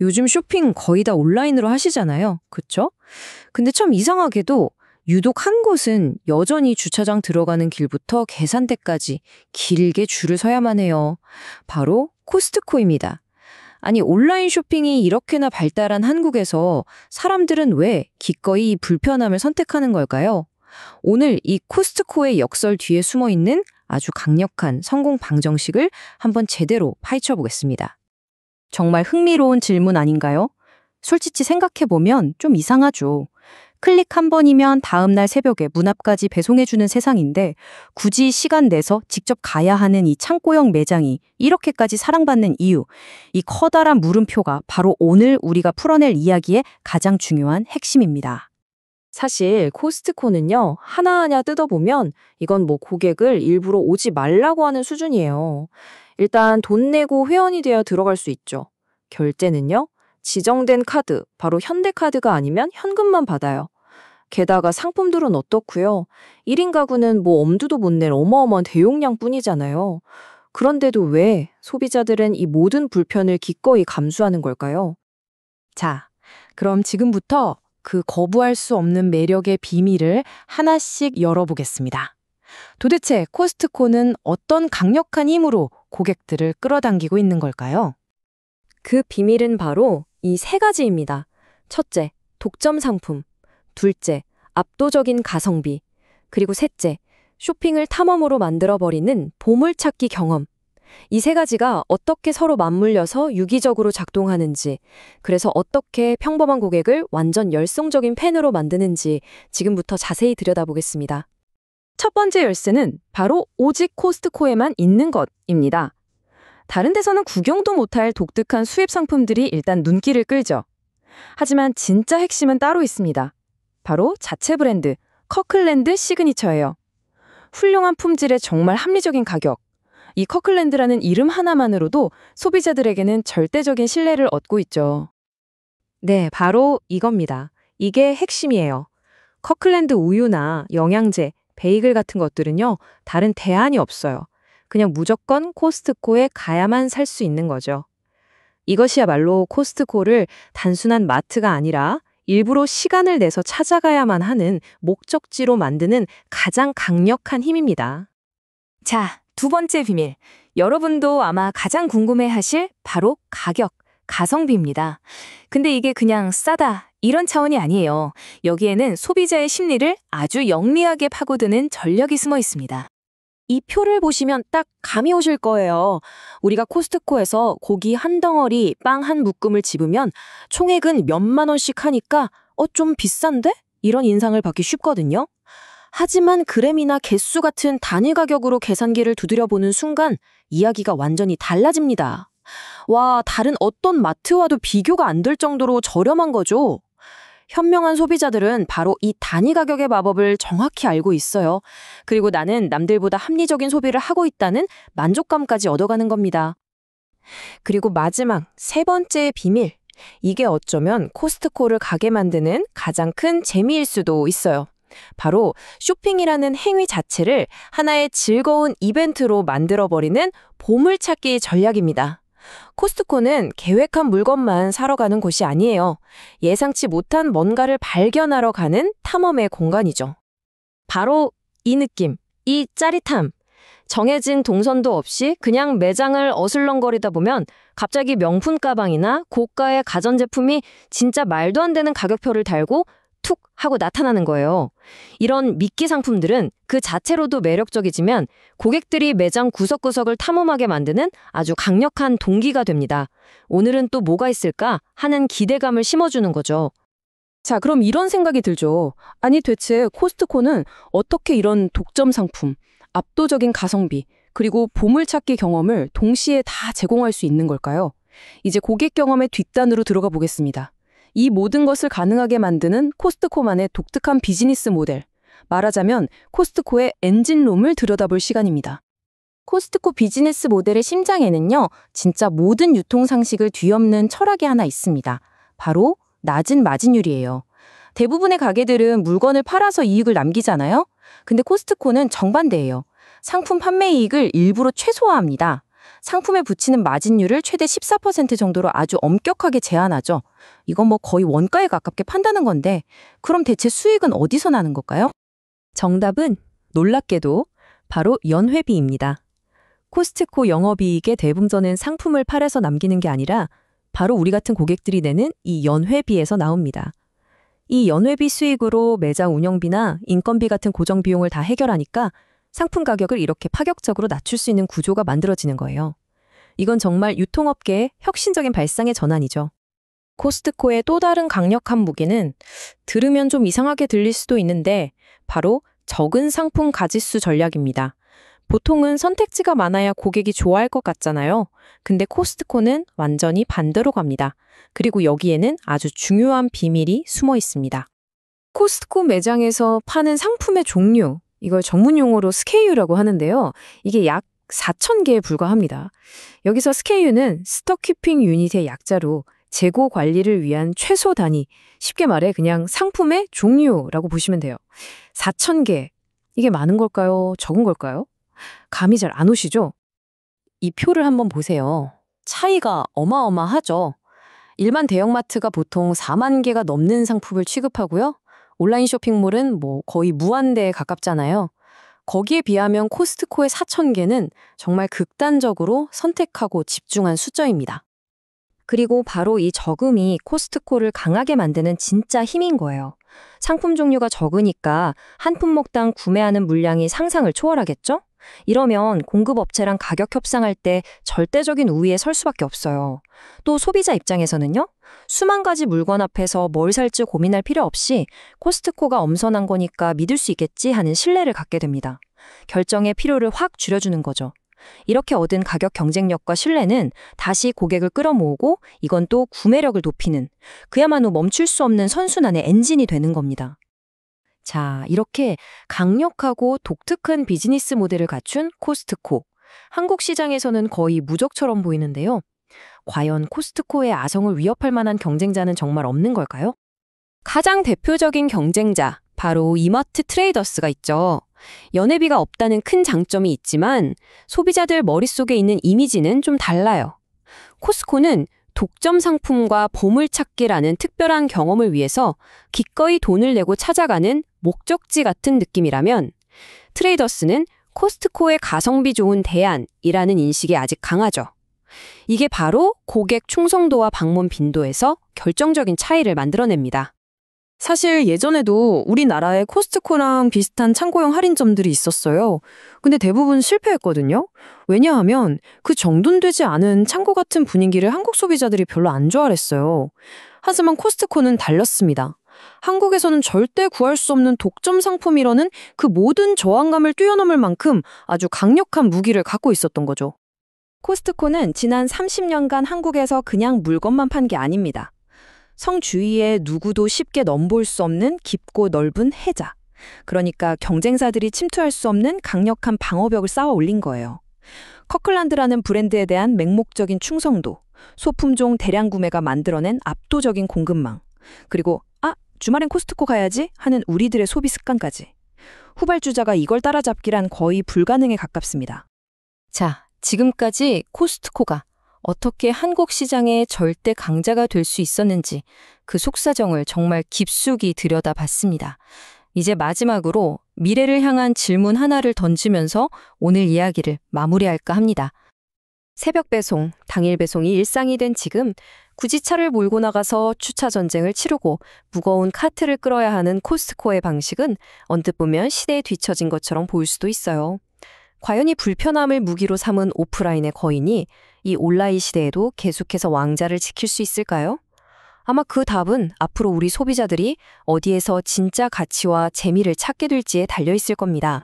요즘 쇼핑 거의 다 온라인으로 하시잖아요. 그쵸? 근데 참 이상하게도 유독 한 곳은 여전히 주차장 들어가는 길부터 계산대까지 길게 줄을 서야만 해요. 바로 코스트코입니다. 아니, 온라인 쇼핑이 이렇게나 발달한 한국에서 사람들은 왜 기꺼이 이 불편함을 선택하는 걸까요? 오늘 이 코스트코의 역설 뒤에 숨어 있는 아주 강력한 성공 방정식을 한번 제대로 파헤쳐 보겠습니다. 정말 흥미로운 질문 아닌가요? 솔직히 생각해보면 좀 이상하죠. 클릭 한 번이면 다음날 새벽에 문 앞까지 배송해주는 세상인데 굳이 시간 내서 직접 가야 하는 이 창고형 매장이 이렇게까지 사랑받는 이유, 이 커다란 물음표가 바로 오늘 우리가 풀어낼 이야기의 가장 중요한 핵심입니다. 사실 코스트코는요, 하나하나 뜯어보면 이건 뭐 고객을 일부러 오지 말라고 하는 수준이에요. 일단 돈 내고 회원이 되어 들어갈 수 있죠. 결제는요, 지정된 카드, 바로 현대카드가 아니면 현금만 받아요. 게다가 상품들은 어떻고요? 1인 가구는 뭐 엄두도 못 낼 어마어마한 대용량 뿐이잖아요. 그런데도 왜 소비자들은 이 모든 불편을 기꺼이 감수하는 걸까요? 자, 그럼 지금부터 그 거부할 수 없는 매력의 비밀을 하나씩 열어보겠습니다. 도대체 코스트코는 어떤 강력한 힘으로 고객들을 끌어당기고 있는 걸까요? 그 비밀은 바로 이 세 가지입니다. 첫째, 독점 상품. 둘째, 압도적인 가성비. 그리고 셋째, 쇼핑을 탐험으로 만들어버리는 보물찾기 경험. 이 세 가지가 어떻게 서로 맞물려서 유기적으로 작동하는지, 그래서 어떻게 평범한 고객을 완전 열성적인 팬으로 만드는지 지금부터 자세히 들여다보겠습니다. 첫 번째 열쇠는 바로 오직 코스트코에만 있는 것입니다. 다른 데서는 구경도 못할 독특한 수입 상품들이 일단 눈길을 끌죠. 하지만 진짜 핵심은 따로 있습니다. 바로 자체 브랜드, 커클랜드 시그니처예요. 훌륭한 품질에 정말 합리적인 가격. 이 커클랜드라는 이름 하나만으로도 소비자들에게는 절대적인 신뢰를 얻고 있죠. 네, 바로 이겁니다. 이게 핵심이에요. 커클랜드 우유나 영양제, 베이글 같은 것들은요, 다른 대안이 없어요. 그냥 무조건 코스트코에 가야만 살 수 있는 거죠. 이것이야말로 코스트코를 단순한 마트가 아니라 일부러 시간을 내서 찾아가야만 하는 목적지로 만드는 가장 강력한 힘입니다. 자, 두 번째 비밀. 여러분도 아마 가장 궁금해하실 바로 가격, 가성비입니다. 근데 이게 그냥 싸다, 이런 차원이 아니에요. 여기에는 소비자의 심리를 아주 영리하게 파고드는 전략이 숨어 있습니다. 이 표를 보시면 딱 감이 오실 거예요. 우리가 코스트코에서 고기 한 덩어리, 빵 한 묶음을 집으면 총액은 몇만 원씩 하니까 좀 비싼데? 이런 인상을 받기 쉽거든요. 하지만 그램이나 개수 같은 단위 가격으로 계산기를 두드려보는 순간 이야기가 완전히 달라집니다. 와, 다른 어떤 마트와도 비교가 안 될 정도로 저렴한 거죠. 현명한 소비자들은 바로 이 단위 가격의 마법을 정확히 알고 있어요. 그리고 나는 남들보다 합리적인 소비를 하고 있다는 만족감까지 얻어가는 겁니다. 그리고 마지막 세 번째 비밀. 이게 어쩌면 코스트코를 가게 만드는 가장 큰 재미일 수도 있어요. 바로 쇼핑이라는 행위 자체를 하나의 즐거운 이벤트로 만들어버리는 보물찾기 전략입니다. 코스트코는 계획한 물건만 사러 가는 곳이 아니에요. 예상치 못한 뭔가를 발견하러 가는 탐험의 공간이죠. 바로 이 느낌, 이 짜릿함. 정해진 동선도 없이 그냥 매장을 어슬렁거리다 보면 갑자기 명품 가방이나 고가의 가전제품이 진짜 말도 안 되는 가격표를 달고 툭 하고 나타나는 거예요. 이런 미끼 상품들은 그 자체로도 매력적이지만 고객들이 매장 구석구석을 탐험하게 만드는 아주 강력한 동기가 됩니다. 오늘은 또 뭐가 있을까 하는 기대감을 심어주는 거죠. 자, 그럼 이런 생각이 들죠. 아니, 대체 코스트코는 어떻게 이런 독점 상품, 압도적인 가성비, 그리고 보물찾기 경험을 동시에 다 제공할 수 있는 걸까요? 이제 고객 경험의 뒷단으로 들어가 보겠습니다. 이 모든 것을 가능하게 만드는 코스트코만의 독특한 비즈니스 모델. 말하자면 코스트코의 엔진룸을 들여다볼 시간입니다. 코스트코 비즈니스 모델의 심장에는요, 진짜 모든 유통 상식을 뒤엎는 철학이 하나 있습니다. 바로 낮은 마진율이에요. 대부분의 가게들은 물건을 팔아서 이익을 남기잖아요. 근데 코스트코는 정반대예요. 상품 판매 이익을 일부러 최소화합니다. 상품에 붙이는 마진율을 최대 14% 정도로 아주 엄격하게 제한하죠. 이건 뭐 거의 원가에 가깝게 판다는 건데, 그럼 대체 수익은 어디서 나는 걸까요? 정답은 놀랍게도 바로 연회비입니다. 코스트코 영업이익의 대부분은 상품을 팔아서 남기는 게 아니라 바로 우리 같은 고객들이 내는 이 연회비에서 나옵니다. 이 연회비 수익으로 매장 운영비나 인건비 같은 고정 비용을 다 해결하니까 상품 가격을 이렇게 파격적으로 낮출 수 있는 구조가 만들어지는 거예요. 이건 정말 유통업계의 혁신적인 발상의 전환이죠. 코스트코의 또 다른 강력한 무기는 들으면 좀 이상하게 들릴 수도 있는데 바로 적은 상품 가짓수 전략입니다. 보통은 선택지가 많아야 고객이 좋아할 것 같잖아요. 근데 코스트코는 완전히 반대로 갑니다. 그리고 여기에는 아주 중요한 비밀이 숨어 있습니다. 코스트코 매장에서 파는 상품의 종류, 이걸 전문 용어로 SKU라고 하는데요. 이게 약 4,000개에 불과합니다. 여기서 SKU는 스톡 키핑 유닛의 약자로 재고 관리를 위한 최소 단위, 쉽게 말해 그냥 상품의 종류라고 보시면 돼요. 4,000개, 이게 많은 걸까요? 적은 걸까요? 감이 잘 안 오시죠? 이 표를 한번 보세요. 차이가 어마어마하죠. 일반 대형마트가 보통 4만 개가 넘는 상품을 취급하고요. 온라인 쇼핑몰은 뭐 거의 무한대에 가깝잖아요. 거기에 비하면 코스트코의 4,000개는 정말 극단적으로 선택하고 집중한 숫자입니다. 그리고 바로 이 적음이 코스트코를 강하게 만드는 진짜 힘인 거예요. 상품 종류가 적으니까 한 품목당 구매하는 물량이 상상을 초월하겠죠? 이러면 공급업체랑 가격 협상할 때 절대적인 우위에 설 수밖에 없어요. 또 소비자 입장에서는요? 수만 가지 물건 앞에서 뭘 살지 고민할 필요 없이 코스트코가 엄선한 거니까 믿을 수 있겠지 하는 신뢰를 갖게 됩니다. 결정의 필요를 확 줄여주는 거죠. 이렇게 얻은 가격 경쟁력과 신뢰는 다시 고객을 끌어모으고 이건 또 구매력을 높이는 그야말로 멈출 수 없는 선순환의 엔진이 되는 겁니다. 자, 이렇게 강력하고 독특한 비즈니스 모델을 갖춘 코스트코. 한국 시장에서는 거의 무적처럼 보이는데요. 과연 코스트코의 아성을 위협할 만한 경쟁자는 정말 없는 걸까요? 가장 대표적인 경쟁자, 바로 이마트 트레이더스가 있죠. 연회비가 없다는 큰 장점이 있지만 소비자들 머릿속에 있는 이미지는 좀 달라요. 코스트코는 독점 상품과 보물찾기라는 특별한 경험을 위해서 기꺼이 돈을 내고 찾아가는 목적지 같은 느낌이라면 트레이더스는 코스트코의 가성비 좋은 대안이라는 인식이 아직 강하죠. 이게 바로 고객 충성도와 방문 빈도에서 결정적인 차이를 만들어냅니다. 사실 예전에도 우리나라에 코스트코랑 비슷한 창고형 할인점들이 있었어요. 근데 대부분 실패했거든요. 왜냐하면 그 정돈되지 않은 창고 같은 분위기를 한국 소비자들이 별로 안 좋아했어요. 하지만 코스트코는 달렸습니다. 한국에서는 절대 구할 수 없는 독점 상품이라는 그 모든 저항감을 뛰어넘을 만큼 아주 강력한 무기를 갖고 있었던 거죠. 코스트코는 지난 30년간 한국에서 그냥 물건만 판 게 아닙니다. 성 주위에 누구도 쉽게 넘볼 수 없는 깊고 넓은 해자. 그러니까 경쟁사들이 침투할 수 없는 강력한 방어벽을 쌓아 올린 거예요. 커클란드라는 브랜드에 대한 맹목적인 충성도, 소품종 대량 구매가 만들어낸 압도적인 공급망, 그리고 주말엔 코스트코 가야지 하는 우리들의 소비 습관까지. 후발주자가 이걸 따라잡기란 거의 불가능에 가깝습니다. 자, 지금까지 코스트코가 어떻게 한국 시장의 절대 강자가 될 수 있었는지 그 속사정을 정말 깊숙이 들여다봤습니다. 이제 마지막으로 미래를 향한 질문 하나를 던지면서 오늘 이야기를 마무리할까 합니다. 새벽 배송, 당일 배송이 일상이 된 지금 굳이 차를 몰고 나가서 주차 전쟁을 치르고 무거운 카트를 끌어야 하는 코스트코의 방식은 언뜻 보면 시대에 뒤처진 것처럼 보일 수도 있어요. 과연 이 불편함을 무기로 삼은 오프라인의 거인이 이 온라인 시대에도 계속해서 왕자를 지킬 수 있을까요? 아마 그 답은 앞으로 우리 소비자들이 어디에서 진짜 가치와 재미를 찾게 될지에 달려 있을 겁니다.